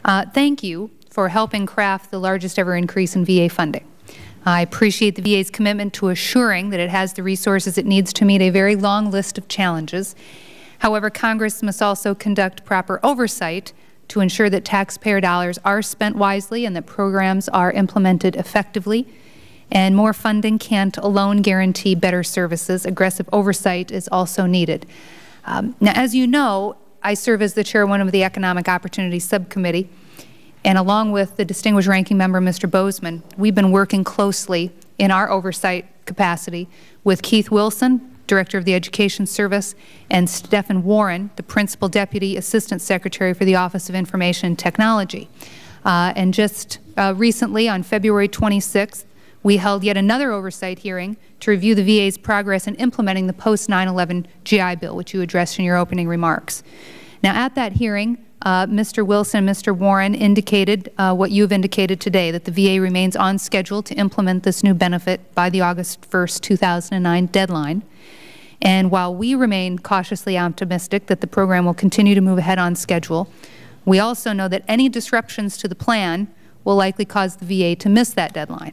Thank you for helping craft the largest ever increase in VA funding. I appreciate the VA's commitment to assuring that it has the resources it needs to meet a very long list of challenges. However, Congress must also conduct proper oversight to ensure that taxpayer dollars are spent wisely and that programs are implemented effectively. And more funding can't alone guarantee better services. Aggressive oversight is also needed. Now, as you know, I serve as the chairwoman of the Economic Opportunities Subcommittee, and along with the distinguished ranking member, Mr. Bozeman, we've been working closely in our oversight capacity with Keith Wilson, Director of the Education Service, and Stephen Warren, the Principal Deputy Assistant Secretary for the Office of Information and Technology. And just recently, on February 26th, we held yet another oversight hearing to review the VA's progress in implementing the post-9/11 GI Bill, which you addressed in your opening remarks. Now, at that hearing, Mr. Wilson and Mr. Warren indicated what you have indicated today, that the VA remains on schedule to implement this new benefit by the August 1st, 2009 deadline. And while we remain cautiously optimistic that the program will continue to move ahead on schedule, we also know that any disruptions to the plan will likely cause the VA to miss that deadline.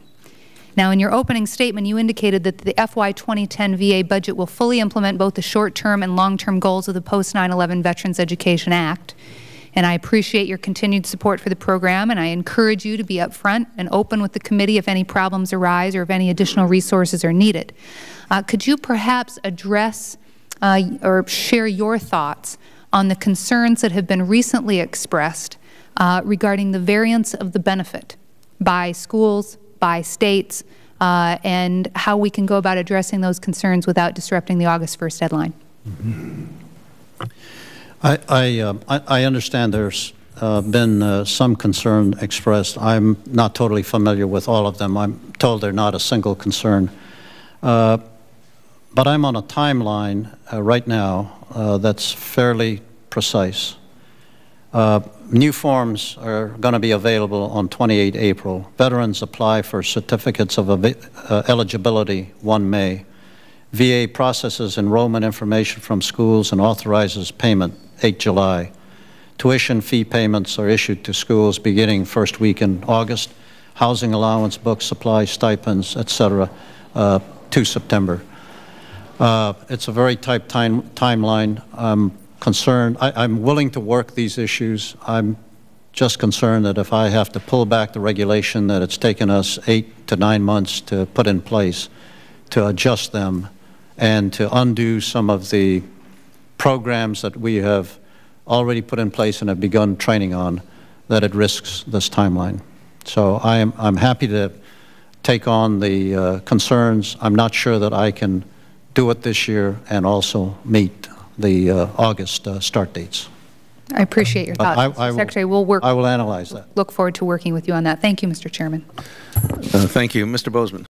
Now, in your opening statement, you indicated that the FY 2010 VA budget will fully implement both the short-term and long-term goals of the Post-9/11 Veterans Education Act. And I appreciate your continued support for the program, and I encourage you to be upfront and open with the committee if any problems arise or if any additional resources are needed. Could you perhaps address or share your thoughts on the concerns that have been recently expressed regarding the variance of the benefit by schools, by states, and how we can go about addressing those concerns without disrupting the August 1st deadline? I understand there's been some concern expressed. I'm not totally familiar with all of them. I'm told they're not a single concern. But I'm on a timeline right now that's fairly precise. New forms are going to be available on 28 April. Veterans apply for certificates of eligibility 1 May. VA processes enrollment information from schools and authorizes payment 8 July. Tuition fee payments are issued to schools beginning first week in August. Housing allowance, book supplies, stipends, etc. 2 September. It's a very tight timeline. I'm concerned. I'm willing to work these issues. I'm just concerned that if I have to pull back the regulation that it's taken us 8 to 9 months to put in place, to adjust them, and to undo some of the programs that we have already put in place and have begun training on, that it risks this timeline. So I'm happy to take on the concerns. I'm not sure that I can do it this year and also meet the August start dates. I appreciate your thoughts, Mr. Secretary. I will analyze that. Look forward to working with you on that. Thank you, Mr. Chairman. Thank you. Mr. Bozeman.